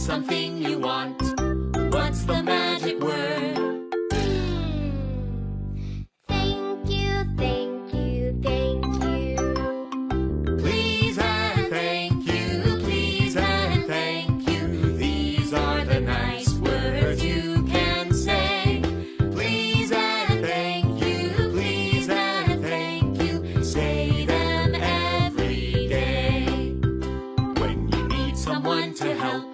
something you want. What's the magic word? Thank you, thank you, thank you. Please and thank you, please and thank you. These are the nice words you can say. Please and thank you, please and thank you. Say them every day. When you need someone to help.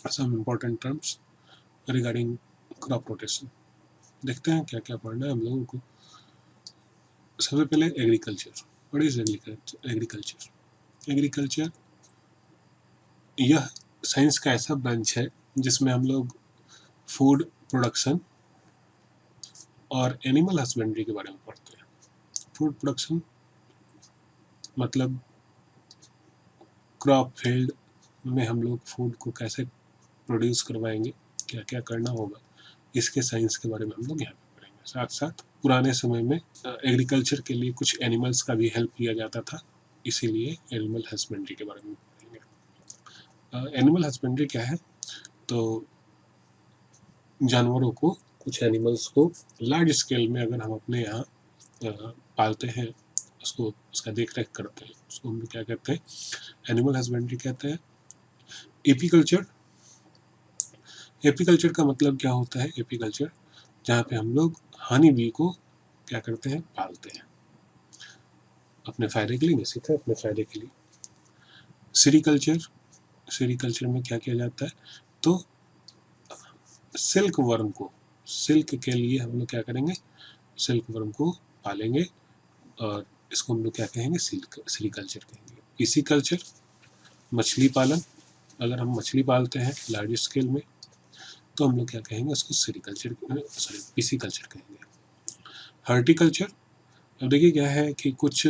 Some important terms regarding crop rotation. देखते हैं क्या क्या पढ़ना है हम लोगों को। सबसे पहले agriculture. What is agriculture? Agriculture यह साइंस का ऐसा ब्रांच है जिसमें हम लोग फूड प्रोडक्शन और एनिमल हस्बेंड्री के बारे में पढ़ते हैं। फूड प्रोडक्शन मतलब क्रॉप फील्ड में हम लोग फूड को कैसे प्रोड्यूस करवाएंगे, क्या क्या करना होगा, इसके साइंस के बारे में हम लोग यहाँ पे पढ़ेंगे। साथ साथ पुराने समय में एग्रीकल्चर के लिए कुछ एनिमल्स का भी हेल्प लिया जाता था, इसीलिए एनिमल हस्बेंड्री के बारे में पढ़ेंगे। एनिमल हस्बेंड्री क्या है? तो जानवरों को, कुछ एनिमल्स को लार्ज स्केल में अगर हम अपने यहाँ पालते हैं, उसको उसका देख रेख करते हैं, उसको हम क्या कहते हैं? एनिमल हस्बेंड्री कहते हैं। एपीकल्चर, एपीकल्चर का मतलब क्या होता है? एपीकल्चर जहाँ पे हम लोग हनी बी को क्या करते हैं? पालते हैं अपने फायदे के लिए, निश्चित है अपने फायदे के लिए। सेरीकल्चर, सेरीकल्चर में क्या किया जाता है? तो सिल्क वर्म को, सिल्क के लिए हम लोग क्या करेंगे? सिल्क वर्म को पालेंगे और इसको हम लोग क्या कहेंगे? सेरीकल्चर कहेंगे। पिसीकल्चर, मछली पालन। अगर हम मछली पालते हैं लार्ज स्केल में तो हम लोग क्या कहेंगे? उसको सेरीकल्चर, सॉरी पिसीकल्चर कहेंगे। हॉर्टिकल्चर, अब देखिए क्या है कि कुछ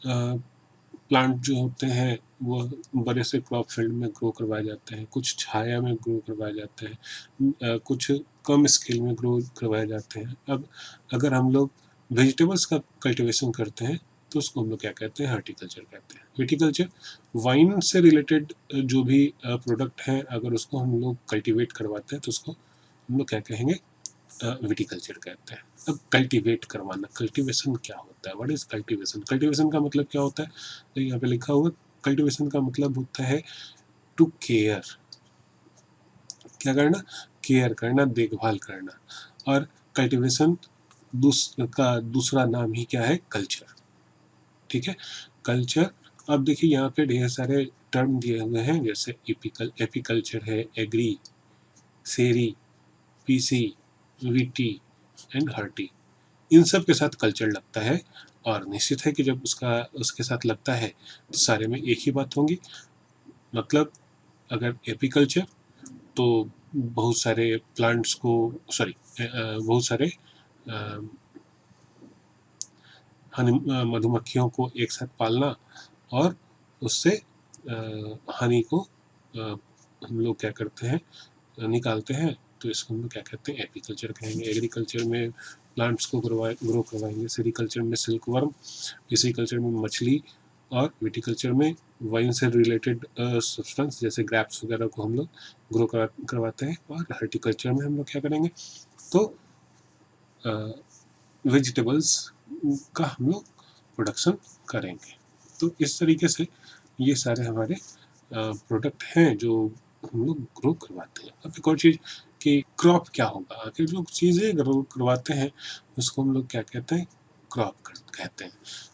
प्लांट जो होते हैं वो बड़े से क्रॉप फील्ड में ग्रो करवाए जाते हैं, कुछ छाया में ग्रो करवाए जाते हैं, कुछ कम स्केल में ग्रो करवाए जाते हैं। अब अगर हम लोग वेजिटेबल्स का कल्टीवेशन करते हैं तो उसको हम लोग क्या कहते हैं? हॉर्टिकल्चर कहते हैं। विटीकल्चर, वाइन से रिलेटेड जो भी प्रोडक्ट हैं अगर उसको हम लोग कल्टीवेट करवाते हैं तो उसको हम लोग क्या कहेंगे? विटीकल्चर कहते हैं। अब कल्टीवेट करवाना, कल्टीवेशन क्या होता है? What is cultivation? कल्टीवेशन का मतलब क्या होता है? तो यहाँ पे लिखा हुआ, कल्टीवेशन का मतलब होता है टू केयर। क्या करना? केयर करना, देखभाल करना। और कल्टीवेशन का दूसरा नाम ही क्या है? कल्चर। ठीक है, कल्चर। अब देखिए यहाँ पे ढेर सारे टर्म दिए हुए हैं, जैसे एपीकल्चर है, agri, seri, pisci, viti and horti. इन सब के साथ कल्चर लगता है और निश्चित है कि जब उसके साथ लगता है तो सारे में एक ही बात होंगी। मतलब अगर एपीकल्चर तो बहुत सारे प्लांट्स को, सॉरी बहुत सारे मधुमक्खियों को एक साथ पालना और उससे हनी को हम लोग क्या करते हैं? निकालते हैं, तो इसको हम लोग क्या कहते हैं? एपीकल्चर कहेंगे। एग्रीकल्चर में प्लांट्स को ग्रो करवाएंगे, सेरीकल्चर में सिल्क वर्म, पिसीकल्चर में मछली और विटीकल्चर में वाइन से रिलेटेड सब्सटेंस जैसे ग्रैप्स वगैरह को हम लोग ग्रो करवाते हैं। और हॉर्टिकल्चर में हम लोग क्या करेंगे? तो वेजिटेबल्स का हम लोग प्रोडक्शन करेंगे। तो इस तरीके से ये सारे हमारे प्रोडक्ट हैं जो हम लोग ग्रो करवाते हैं। अब एक और चीज़ कि क्रॉप क्या होगा? आखिर जो चीज़ें ग्रो करवाते हैं उसको हम लोग क्या कहते हैं? क्रॉप कहते हैं।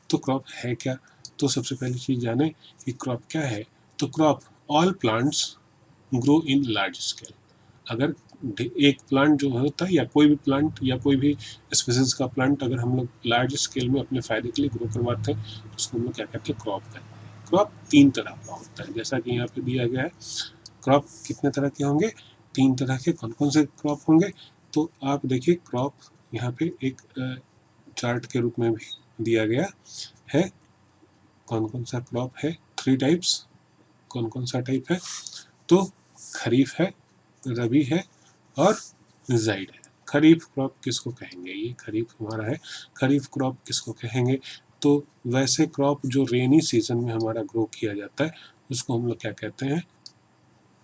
तो क्रॉप है क्या? तो सबसे पहली चीज़ जाने कि क्रॉप क्या है। तो crop, all plants grow in large scale. अगर एक प्लांट जो होता है या कोई भी प्लांट या कोई भी स्पीसीज का प्लांट अगर हम लोग लार्ज स्केल में अपने फायदे के लिए ग्रो करवाते हैं तो उसको हम लोग क्या कहते हैं? क्रॉप कहते हैं। क्रॉप 3 तरह का होता है, जैसा कि यहाँ पे दिया गया है। क्रॉप कितने तरह के होंगे? 3 तरह के। कौन कौन से क्रॉप होंगे? तो आप देखिए क्रॉप यहाँ पे एक चार्ट के रूप में भी दिया गया है। कौन कौन सा क्रॉप है? 3 टाइप्स। कौन कौन सा टाइप है? तो खरीफ है, रबी है और जायद है। खरीफ क्रॉप किसको कहेंगे? ये खरीफ हमारा है। खरीफ क्रॉप किसको कहेंगे? तो वैसे क्रॉप जो रेनी सीजन में हमारा ग्रो किया जाता है उसको हम लोग क्या कहते हैं?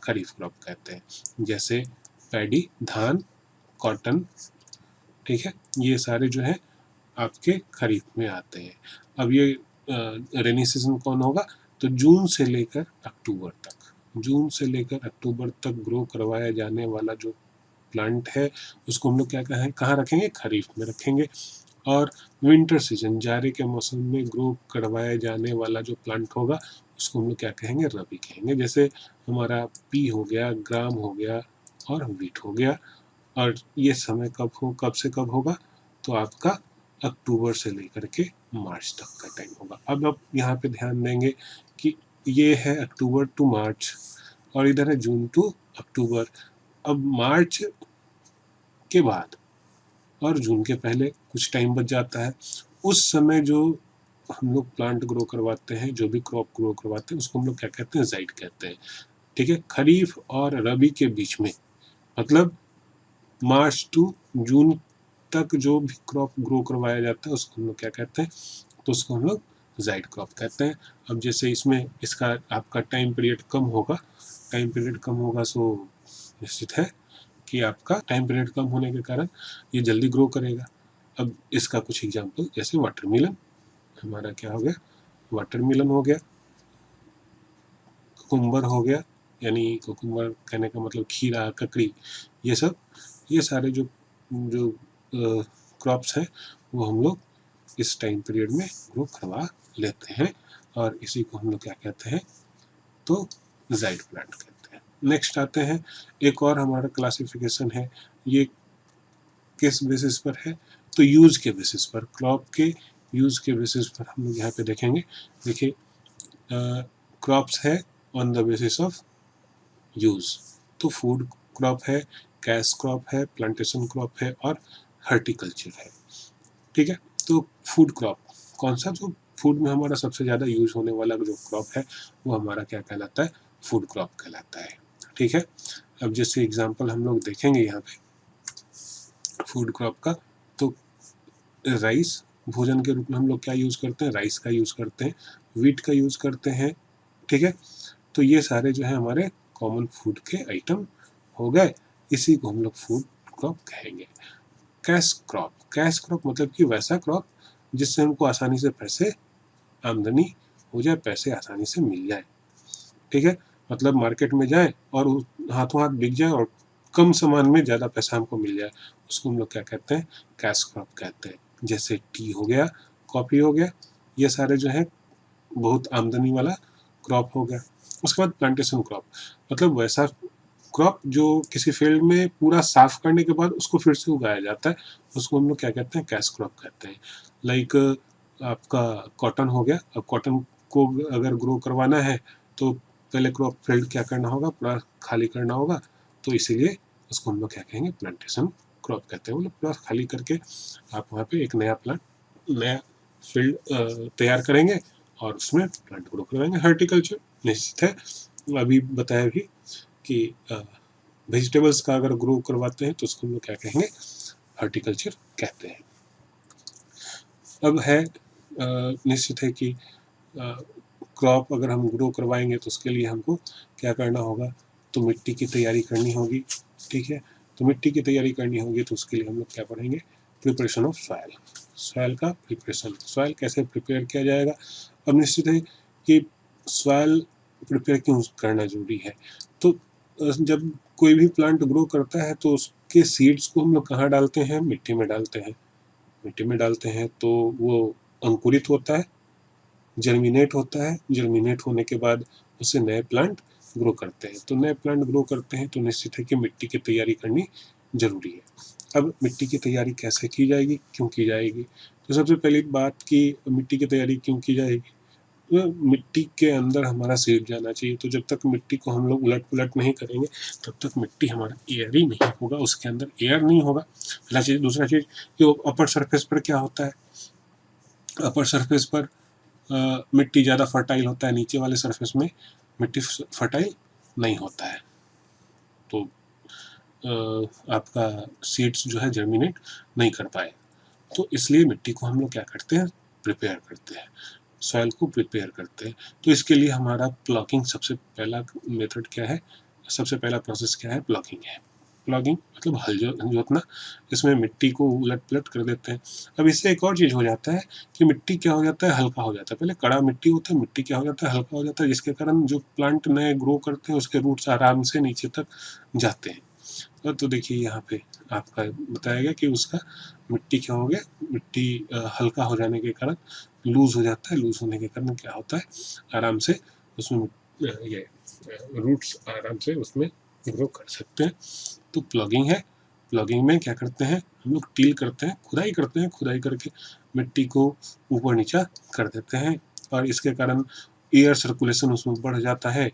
खरीफ क्रॉप कहते हैं, जैसे पैडी धान, कॉटन, ठीक है, ये सारे जो है आपके खरीफ में आते हैं। अब ये रेनी सीजन कौन होगा, तो जून से लेकर अक्टूबर तक, जून से लेकर अक्टूबर तक ग्रो करवाया जाने वाला जो प्लांट है उसको हम लोग क्या कहाँ रखेंगे, खरीफ में रखेंगे। और विंटर सीजन जाड़े के मौसम में ग्रो करवाया जाने वाला जो प्लांट होगा उसको हम लोग क्या कहेंगे, रबी कहेंगे। जैसे हमारा पी हो गया, ग्राम हो गया और वीट हो गया। और ये समय कब से कब होगा, तो आपका अक्टूबर से लेकर के मार्च तक का टाइम होगा। अब आप यहाँ पे ध्यान देंगे कि ये है अक्टूबर टू मार्च और इधर है जून टू अक्टूबर। अब मार्च के बाद और जून के पहले कुछ टाइम बच जाता है, उस समय जो हम लोग प्लांट ग्रो करवाते हैं, जो भी क्रॉप ग्रो करवाते हैं उसको हम लोग क्या कहते हैं, जाइड कहते हैं, ठीक है। खरीफ और रबी के बीच में, मतलब मार्च टू जून तक जो भी क्रॉप ग्रो करवाया जाता है उसको हम लोग क्या कहते हैं, तो उसको हम लोग जाइड क्रॉप कहते हैं। अब जैसे इसमें इसका आपका टाइम पीरियड कम होगा सो निश्चित है कि आपका टाइम पीरियड कम होने के कारण ये जल्दी ग्रो करेगा। अब इसका कुछ एग्जांपल जैसे वाटरमेलन, हमारा क्या हो गया, वाटरमेलन हो गया, कुकुम्बर हो गया, यानी कुकुम्बर कहने का मतलब खीरा, ककड़ी, ये सारे जो क्रॉप्स हैं वो हम लोग इस टाइम पीरियड में ग्रो करवा लेते हैं और इसी को हम लोग क्या कहते हैं, तो जाइड प्लांट कहते हैं। नेक्स्ट आते हैं, एक और हमारा क्लासिफिकेशन है, ये किस बेसिस पर है, तो यूज के बेसिस पर, क्रॉप के यूज के बेसिस पर हम लोग यहाँ पे देखेंगे। देखिए क्रॉप्स है on the basis of use, तो फूड क्रॉप है, कैश क्रॉप है, प्लांटेशन क्रॉप है और हॉर्टिकल्चर है, ठीक है। तो फूड क्रॉप कौन सा, जो फूड में हमारा सबसे ज़्यादा यूज होने वाला जो क्रॉप है वो हमारा क्या कहलाता है, फूड क्रॉप कहलाता है, ठीक है। अब जैसे एग्जांपल हम लोग देखेंगे यहाँ पे फूड क्रॉप का, तो राइस भोजन के रूप में हम लोग क्या यूज़ करते हैं, राइस का यूज़ करते हैं, वीट का यूज़ करते हैं, ठीक है। तो ये सारे जो है हमारे कॉमन फूड के आइटम हो गए, इसी को हम लोग फूड क्रॉप कहेंगे। कैश क्रॉप मतलब कि वैसा क्रॉप जिससे हमको आसानी से पैसे आमदनी हो जाए, पैसे आसानी से मिल जाए, ठीक है। मतलब मार्केट में जाए और हाथों हाथ बिक जाए और कम सामान में ज़्यादा पैसा हमको मिल जाए, उसको हम लोग क्या कहते हैं, कैश क्रॉप कहते हैं। जैसे टी हो गया, कॉफ़ी हो गया, ये सारे जो है बहुत आमदनी वाला क्रॉप हो गया। उसके बाद प्लांटेशन क्रॉप, मतलब वैसा क्रॉप जो किसी फील्ड में पूरा साफ करने के बाद उसको फिर से उगाया जाता है, उसको हम लोग क्या कहते हैं, कैश क्रॉप कहते हैं। लाइक आपका कॉटन हो गया, अब कॉटन को अगर ग्रो करवाना है तो पहले क्रॉप फील्ड क्या करना होगा, पूरा खाली करना होगा, तो इसीलिए उसको हम लोग क्या कहेंगे, प्लांटेशन क्रॉप कहते हैं। मतलब पूरा खाली करके आप वहाँ पे एक नया फील्ड तैयार करेंगे और उसमें प्लांट ग्रो करवाएंगे। हॉर्टिकल्चर निश्चित है, अभी बताया भी कि वेजिटेबल्स का अगर ग्रो करवाते हैं तो उसको हम लोग क्या कहेंगे, हॉर्टिकल्चर कहते हैं। अब है निश्चित है कि क्रॉप अगर हम ग्रो करवाएंगे तो उसके लिए हमको क्या करना होगा, तो मिट्टी की तैयारी करनी होगी, ठीक है। तो मिट्टी की तैयारी करनी होगी तो उसके लिए हम लोग क्या पढ़ेंगे, प्रिपरेशन ऑफ सॉइल का प्रिपरेशन, सॉइल कैसे प्रिपेयर किया जाएगा। अब निश्चित है कि सॉइल प्रिपेयर क्यों करना जरूरी है, तो जब कोई भी प्लांट ग्रो करता है तो उसके सीड्स को हम लोग कहाँ डालते हैं, मिट्टी में डालते हैं तो वो अंकुरित होता है, जर्मिनेट होता है, जर्मिनेट होने के बाद उससे नए प्लांट ग्रो करते हैं। तो नए प्लांट ग्रो करते हैं तो निश्चित है कि मिट्टी की तैयारी करनी जरूरी है। अब मिट्टी की तैयारी कैसे की जाएगी, क्यों की जाएगी, तो सबसे पहली बात कि मिट्टी की तैयारी क्यों की जाएगी, तो मिट्टी के अंदर हमारा सीड जाना चाहिए। तो जब तक मिट्टी को हम लोग उलट पुलट नहीं करेंगे तब तक मिट्टी हमारा एयर ही नहीं होगा, उसके अंदर एयर नहीं होगा, पहला चीज़। दूसरा चीज़ कि अपर सरफेस पर क्या होता है, अपर सरफेस पर मिट्टी ज़्यादा फर्टाइल होता है, नीचे वाले सरफेस में मिट्टी फर्टाइल नहीं होता है, तो आपका सीड्स जो है जर्मिनेट नहीं कर पाए। तो इसलिए मिट्टी को हम लोग क्या करते हैं, प्रिपेयर करते हैं, सॉइल को प्रिपेयर करते हैं। तो इसके लिए हमारा प्लॉकिंग सबसे पहला मेथड क्या है, सबसे पहला प्रोसेस क्या है, प्लॉगिंग है। प्लॉगिंग मतलब हल जोतना, इसमें मिट्टी को उलट पलट कर देते हैं। अब इससे एक और चीज़ हो जाता है कि मिट्टी क्या हो जाता है, हल्का हो जाता है। पहले कड़ा मिट्टी होता है, मिट्टी क्या हो जाता है, हल्का हो जाता है, जिसके कारण जो प्लांट नए ग्रो करते हैं उसके रूट्स आराम से नीचे तक जाते हैं। तो देखिए यहाँ पे आपका बताया गया कि उसका मिट्टी क्या हो गया, मिट्टी हल्का हो जाने के कारण लूज हो जाता है। लूज होने के कारण क्या होता है, आराम से उसमें ये रूट्स आराम से उसमें ग्रो कर सकते हैं। तो प्लॉगिंग है। प्लॉगिंग में क्या करते हैं, हम लोग टील करते हैं, खुदाई करते हैं। खुदाई करके मिट्टी को ऊपर नीचा कर देते हैं और इसके कारण एयर सर्कुलेशन उसमें बढ़ जाता है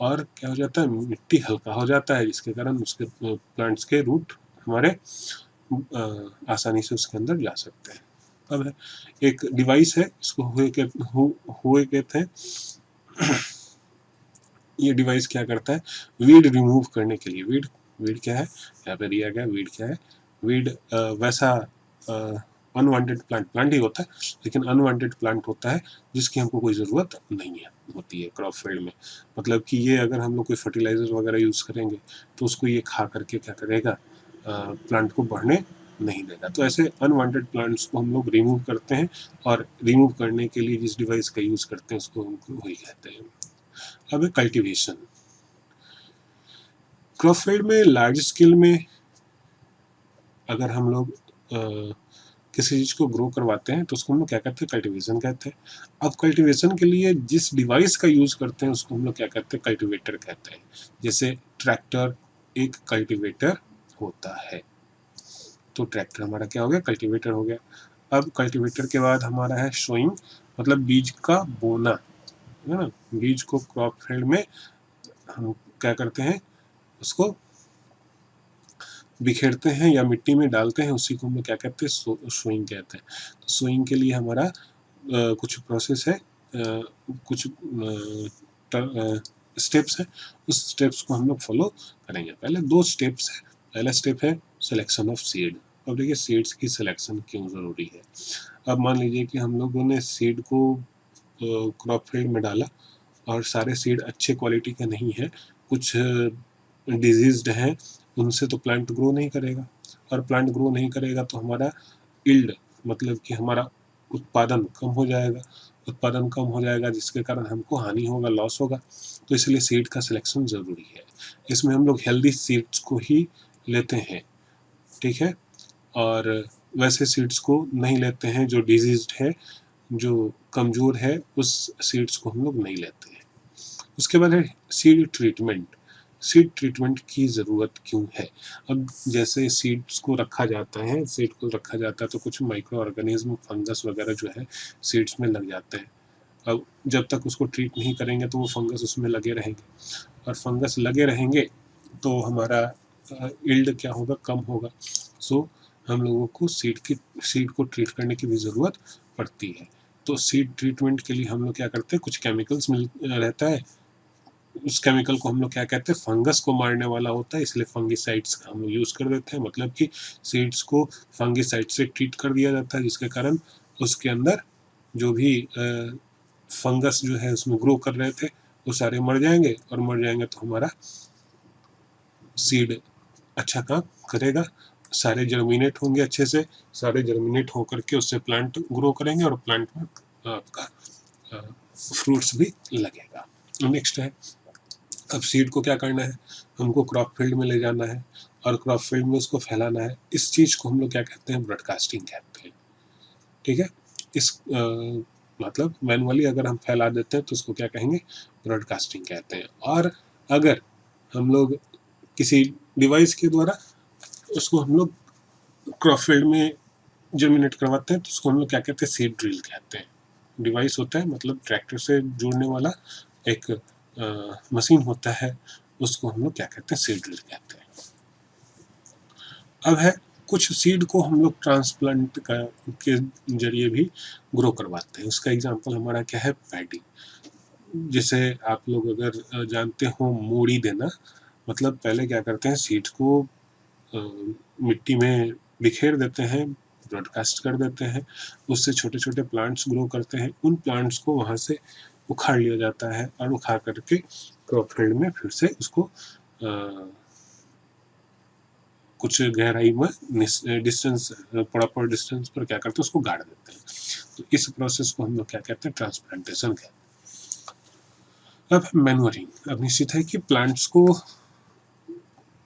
और क्या हो जाता है, मिट्टी हल्का हो जाता है, जिसके कारण उसके प्लांट्स के रूट हमारे आसानी से उसके अंदर जा सकते हैं। अब है एक डिवाइस है, इसको हुए कहते हैं। ये डिवाइस क्या करता है, वीड रिमूव करने के लिए। वीड वीड क्या है, यहाँ पे दिया गया वीड क्या है। वीड वैसा अनवांटेड प्लांट ही होता है, लेकिन अनवांटेड प्लांट होता है जिसकी हमको कोई ज़रूरत नहीं है होती है क्रॉप फील्ड में। मतलब कि ये अगर हम लोग कोई फर्टिलाइज़र वगैरह यूज़ करेंगे तो उसको ये खा करके क्या करेगा, प्लांट को बढ़ने नहीं देगा। तो ऐसे अनवांटेड प्लांट्स को हम लोग रिमूव करते हैं और रिमूव करने के लिए जिस डिवाइस का यूज़ करते हैं उसको हम वही कहते हैं। अब है कल्टीवेशन। क्रॉप फील्ड में लार्ज स्केल में अगर हम लोग किसी चीज़ को ग्रो करवाते हैं तो उसको हम लोग क्या कहते हैं, कल्टीवेशन कहते हैं। अब कल्टीवेशन के लिए जिस डिवाइस का यूज़ करते हैं उसको हम लोग क्या कहते हैं, कल्टीवेटर कहते हैं। जैसे ट्रैक्टर एक कल्टीवेटर होता है, तो ट्रैक्टर हमारा क्या हो गया, कल्टीवेटर हो गया। अब कल्टीवेटर के बाद हमारा है सोइंग, मतलब बीज का बोना, है ना। बीज को क्रॉप फील्ड में हम क्या करते हैं, उसको बिखेरते हैं या मिट्टी में डालते हैं, उसी को हम लोग क्या कहते हैं, सोइंग कहते हैं। तो सोइंग के लिए हमारा कुछ प्रोसेस है, कुछ स्टेप्स है, उस स्टेप्स को हम लोग फॉलो करेंगे। पहले 2 स्टेप्स है। पहला स्टेप है सिलेक्शन ऑफ सीड। अब देखिए सीड्स की सिलेक्शन क्यों ज़रूरी है। अब मान लीजिए कि हम लोगों ने सीड को क्रॉप फील्ड में डाला और सारे सीड अच्छे क्वालिटी के नहीं है, कुछ डिजीज्ड हैं, उनसे तो प्लांट ग्रो नहीं करेगा, और प्लांट ग्रो नहीं करेगा तो हमारा यील्ड मतलब कि हमारा उत्पादन कम हो जाएगा। उत्पादन कम हो जाएगा जिसके कारण हमको हानि होगा, लॉस होगा। तो इसलिए सीड का सिलेक्शन ज़रूरी है। इसमें हम लोग हेल्दी सीड्स को ही लेते हैं, ठीक है, और वैसे सीड्स को नहीं लेते हैं जो डिजीज्ड है, जो कमज़ोर है, उस सीड्स को हम लोग नहीं लेते हैं। उसके बाद है सीड ट्रीटमेंट। सीड ट्रीटमेंट की ज़रूरत क्यों है। अब जैसे सीड्स को रखा जाता है, सीड को रखा जाता है तो कुछ माइक्रो ऑर्गेनिज्म, फंगस वगैरह जो है सीड्स में लग जाते हैं। अब जब तक उसको ट्रीट नहीं करेंगे तो वो फंगस उसमें लगे रहेंगे, और फंगस लगे रहेंगे तो हमारा यील्ड क्या होगा, कम होगा। सो हम लोगों को सीड को ट्रीट करने की भी ज़रूरत पड़ती है। तो सीड ट्रीटमेंट के लिए हम लोग क्या करते हैं, कुछ केमिकल्स रहता है। उस केमिकल को हम लोग क्या कहते हैं, फंगस को मारने वाला होता है, इसलिए फंगिसाइड्स का हम लोग यूज़ कर देते हैं। मतलब कि सीड्स को फंगिसाइड से ट्रीट कर दिया जाता है, जिसके कारण उसके अंदर जो भी फंगस जो है उसमें ग्रो कर रहे थे वो सारे मर जाएंगे, और मर जाएंगे तो हमारा सीड अच्छा काम करेगा, सारे जर्मिनेट होंगे अच्छे से, सारे जर्मिनेट होकर के उससे प्लांट ग्रो करेंगे और प्लांट में आपका फ्रूट्स भी लगेगा। नेक्स्ट है, अब सीड को क्या करना है, हमको क्रॉप फील्ड में ले जाना है और क्रॉप फील्ड में उसको फैलाना है। इस चीज़ को हम लोग क्या कहते हैं, ब्रॉडकास्टिंग कहते हैं, ठीक है। इस मतलब मैनुअली अगर हम फैला देते हैं तो उसको क्या कहेंगे, ब्रॉडकास्टिंग कहते हैं। और अगर हम लोग किसी डिवाइस के द्वारा उसको हम लोग क्रॉप फील्ड में जर्मिनेट करवाते हैं तो उसको हम लोग क्या कहते हैं, सीड ड्रिल कहते हैं। डिवाइस होता है मतलब ट्रैक्टर से जोड़ने वाला एक मशीन होता है, उसको हम लोग क्या कहते हैं, सीड ड्रिल कहते हैं। अब है कुछ सीड को हम लोग ट्रांसप्लांट के जरिए भी ग्रो करवाते हैं। उसका एग्जांपल हमारा क्या है, पैडी। जैसे आप लोग अगर जानते हो मूड़ी देना, मतलब पहले क्या करते हैं, सीड्स को मिट्टी में बिखेर देते हैं, ब्रॉडकास्ट कर देते हैं, उससे छोटे छोटे प्लांट्स ग्रो करते हैं। उन प्लांट्स को वहाँ से उखाड़ लिया जाता है और उखाड़ करके क्रॉप फील्ड में फिर से उसको कुछ गहराई में डिस्टेंस, प्रॉपर डिस्टेंस पर क्या करते हैं, उसको गाड़ देते हैं। तो इस प्रोसेस को हम लोग क्या कहते हैं, ट्रांसप्लांटेशन कहते हैं। अब मैन्योरिंग। अब निश्चित है कि प्लांट्स को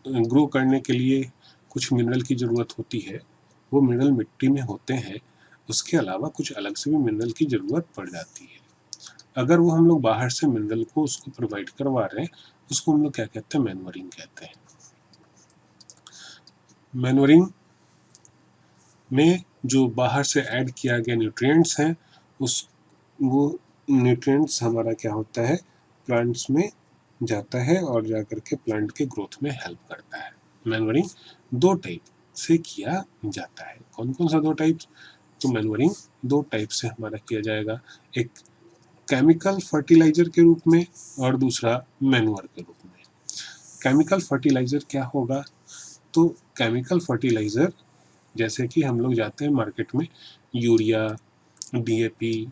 ग्रो करने के लिए कुछ मिनरल की ज़रूरत होती है, वो मिनरल मिट्टी में होते हैं, उसके अलावा कुछ अलग से भी मिनरल की ज़रूरत पड़ जाती है। अगर वो हम लोग बाहर से मिनरल को उसको प्रोवाइड करवा रहे हैं, उसको हम लोग क्या कहते हैं, मैन्योरिंग कहते हैं। मैन्योरिंग में जो बाहर से ऐड किया गया न्यूट्रिएंट्स हैं, वो न्यूट्रिएंट्स हमारा क्या होता है, प्लांट्स में जाता है और जाकर के प्लांट के ग्रोथ में हेल्प करता है। मैन्योरिंग दो टाइप से किया जाता है। कौन कौन सा दो टाइप? तो मैन्योरिंग दो टाइप से हमारा किया जाएगा, एक केमिकल फर्टिलाइजर के रूप में और दूसरा मैन्योर के रूप में। केमिकल फर्टिलाइजर क्या होगा? तो केमिकल फर्टिलाइजर जैसे कि हम लोग जाते हैं मार्केट में, यूरिया, DAP,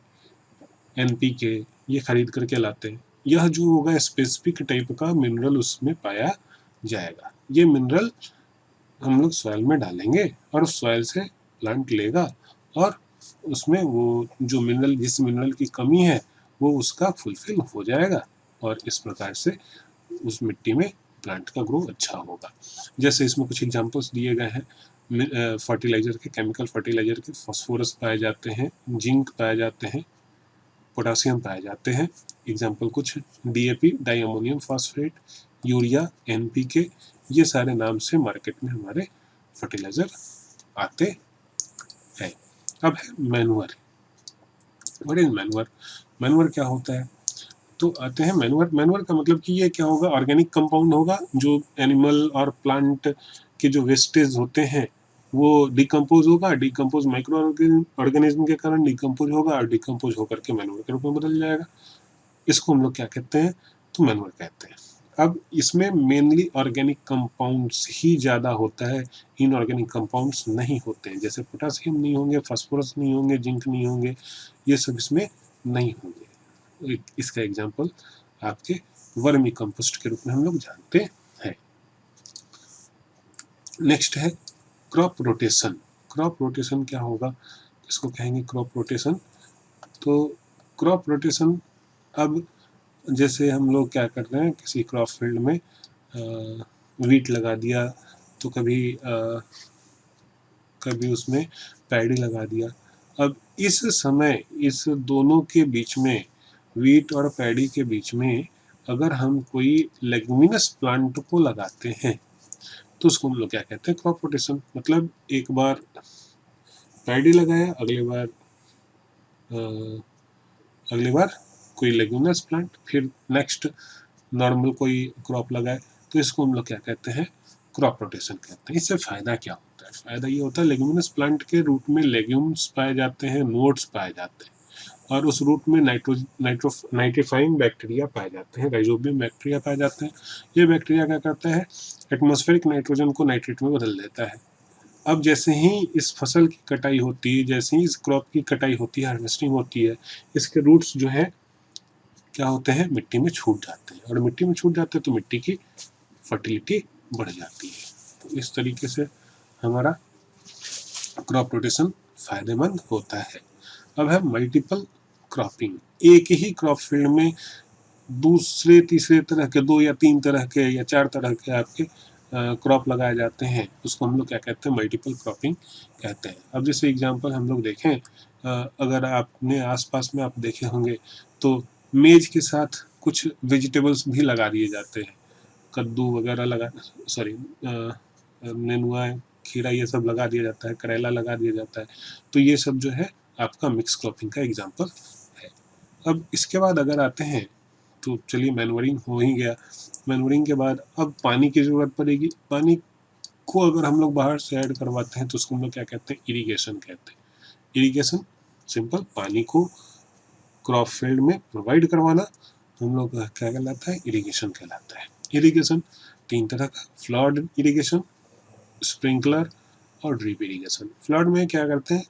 NPK ये खरीद करके लाते हैं। यह जो होगा स्पेसिफिक टाइप का मिनरल उसमें पाया जाएगा। ये मिनरल हम लोग सॉइल में डालेंगे और उस सॉइल से प्लांट लेगा और उसमें वो जो मिनरल, जिस मिनरल की कमी है वो उसका फुलफिल हो जाएगा और इस प्रकार से उस मिट्टी में प्लांट का ग्रो अच्छा होगा। जैसे इसमें कुछ एग्जांपल्स दिए गए हैं फर्टिलाइजर के, केमिकल फर्टिलाइजर के। फास्फोरस पाए जाते हैं, जिंक पाए जाते हैं, पोटासियम पाए जाते हैं। एग्जाम्पल कुछ DAP, di ammonium phosphate, urea, NPK, ये सारे नाम से मार्केट में हमारे फर्टिलाइजर आते हैं। अब है manure. What is manure? Manure क्या होता है? तो आते हैं मैन्योर। मैन्योर का मतलब कि ये क्या होगा, ऑर्गेनिक कंपाउंड होगा जो एनिमल और प्लांट के जो वेस्टेज होते हैं वो डिकम्पोज होगा, डिकम्पोज माइक्रो ऑर्गेनिज्म के कारण डिकम्पोज होगा और डिकम्पोज होकर के मैन्योर के रूप में बदल जाएगा। इसको हम लोग क्या कहते हैं? तो मैन्योर कहते हैं। अब इसमें मेनली ऑर्गेनिक कंपाउंड्स ही ज़्यादा होता है, इनऑर्गेनिक कंपाउंड्स नहीं होते हैं। जैसे पोटासियम नहीं होंगे, फास्फोरस नहीं होंगे, जिंक नहीं होंगे, ये सब इसमें नहीं होंगे। इसका एग्जाम्पल आपके वर्मी कंपोस्ट के रूप में हम लोग जानते हैं। नेक्स्ट है क्रॉप रोटेशन। क्रॉप रोटेशन क्या होगा? इसको कहेंगे क्रॉप रोटेशन। तो क्रॉप रोटेशन, अब जैसे हम लोग क्या कर रहे हैं, किसी क्रॉप फील्ड में वीट लगा दिया, तो कभी उसमें पैडी लगा दिया। अब इस समय इस दोनों के बीच में, वीट और पैडी के बीच में, अगर हम कोई लेग्यूमिनस प्लांट को लगाते हैं तो उसको हम लोग क्या कहते हैं? Crop rotation. मतलब एक बार पैडी लगाया, अगली बार कोई लेग्यूमिनस प्लांट, फिर नेक्स्ट नॉर्मल कोई क्रॉप लगाए, तो इसको हम लोग क्या कहते हैं? क्रॉप रोटेशन कहते हैं। इससे फ़ायदा क्या होता है? फ़ायदा ये होता है, लेग्यूमिनस प्लांट के रूट में लेग्यूम्स पाए जाते हैं, नोड्स पाए जाते हैं और उस रूट में नाइट्रीफाइंग बैक्टीरिया पाए जाते हैं, राइजोबियम बैक्टीरिया पाए जाते हैं। ये बैक्टीरिया क्या करता है? एटमॉस्फेरिक नाइट्रोजन को नाइट्रेट में बदल देता है। अब जैसे ही इस फसल की कटाई होती है, जैसे ही इस क्रॉप की कटाई होती है, हार्वेस्टिंग होती है, इसके रूट्स जो है क्या होते हैं? मिट्टी में छूट जाते हैं और मिट्टी में छूट जाते हैं तो मिट्टी की फर्टिलिटी बढ़ जाती है। तो इस तरीके से हमारा क्रॉप रोटेशन फायदेमंद होता है। अब है मल्टीपल क्रॉपिंग। एक ही क्रॉप फील्ड में दूसरे तीसरे तरह के, 2 या 3 तरह के या 4 तरह के आपके क्रॉप लगाए जाते हैं, उसको हम लोग क्या कहते हैं? मल्टीपल क्रॉपिंग कहते हैं। अब जैसे एग्जांपल हम लोग देखें, अगर आपने आसपास में आप देखे होंगे तो मेज के साथ कुछ वेजिटेबल्स भी लगा दिए जाते हैं। कद्दू वगैरह नेनुआ, खीरा, ये सब लगा दिया जाता है, करेला लगा दिया जाता है। तो ये सब जो है आपका मिक्स क्रॉपिंग का एग्जाम्पल है। अब इसके बाद अगर आते हैं, तो चलिए मैन्योरिंग हो ही गया। मैन्योरिंग के बाद अब पानी की ज़रूरत पड़ेगी। पानी को अगर हम लोग बाहर से ऐड करवाते हैं तो उसको हम लोग क्या कहते हैं? इरिगेशन कहते हैं। इरिगेशन सिंपल, पानी को क्रॉप फील्ड में प्रोवाइड करवाना हम लोग क्या कहलाता है? इरिगेशन कहलाता है। इरिगेशन 3 तरह का, फ्लड इरिगेशन, स्प्रिंकलर और ड्रिप इरिगेशन। फ्लड में क्या करते हैं?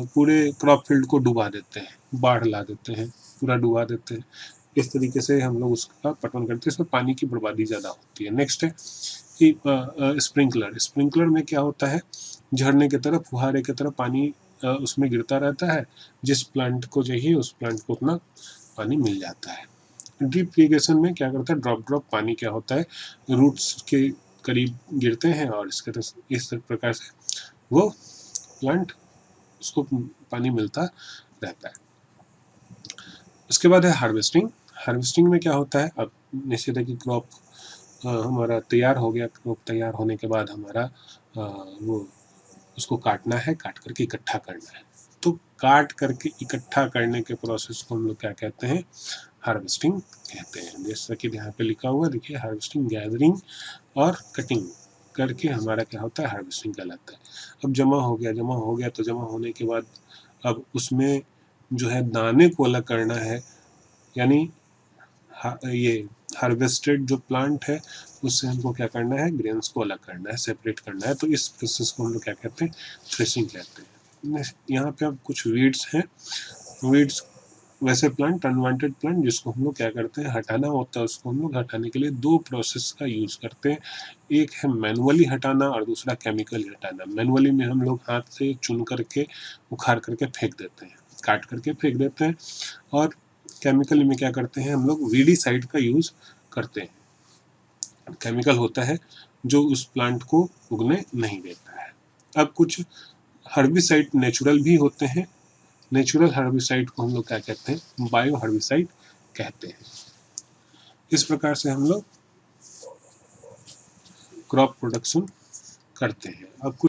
पूरे क्रॉप फील्ड को डुबा देते हैं, बाढ़ ला देते हैं, पूरा डुबा देते हैं। इस तरीके से हम लोग उसका पटवन करते हैं, इसमें पानी की बर्बादी ज़्यादा होती है। नेक्स्ट है कि स्प्रिंकलर। स्प्रिंकलर में क्या होता है, झरने की तरफ, फुहारे की तरफ पानी उसमें गिरता रहता है, जिस प्लांट को चाहिए उस प्लांट को उतना पानी मिल जाता है। ड्रिप इरिगेशन में क्या करता है, ड्रॉप ड्रॉप पानी क्या होता है, रूट्स के करीब गिरते हैं और इस प्रकार से वो प्लांट उसको पानी मिलता रहता है। उसके बाद है हार्वेस्टिंग। हार्वेस्टिंग में क्या होता है, अब निश्चित है कि क्रॉप हमारा तैयार हो गया, क्रॉप तैयार होने के बाद हमारा वो उसको काटना है, काट करके इकट्ठा करना है। तो काट करके इकट्ठा करने के प्रोसेस को हम लोग क्या कहते हैं, हार्वेस्टिंग कहते हैं। जैसा कि यहाँ पे लिखा हुआ देखिए, हार्वेस्टिंग गैदरिंग और कटिंग करके हमारा क्या होता है, हार्वेस्टिंग कहलाता है। अब जमा हो गया तो जमा होने के बाद अब उसमें जो है दाने को अलग करना है, यानी ये हार्वेस्टेड जो प्लांट है उससे हमको क्या करना है, ग्रेन्स को अलग करना है, सेपरेट करना है। तो इस प्रोसेस को हम लोग क्या कहते हैं, थ्रेशिंग कहते हैं। यहाँ पे अब कुछ वीड्स हैं। वीड्स वैसे प्लांट, अनवांटेड प्लांट जिसको हम लोग क्या करते हैं, हटाना होता है, उसको हम लोग हटाने के लिए दो प्रोसेस का यूज करते हैं। एक है मैनुअली हटाना और दूसरा केमिकली हटाना। मैनुअली में हम लोग हाथ से चुन करके, उखाड़ करके फेंक देते हैं, काट करके फेंक देते हैं। और केमिकल में क्या करते हैं, हम लोग वीडीसाइड का यूज करते हैं। केमिकल होता है जो उस प्लांट को उगने नहीं देता है। अब कुछ हर्बिसाइड नेचुरल भी होते हैं। नेचुरल हर्बिसाइड को हम लोग क्या कहते हैं, बायो हर्बिसाइड कहते हैं। इस प्रकार से हम लोग क्रॉप प्रोडक्शन करते हैं। अब कुछ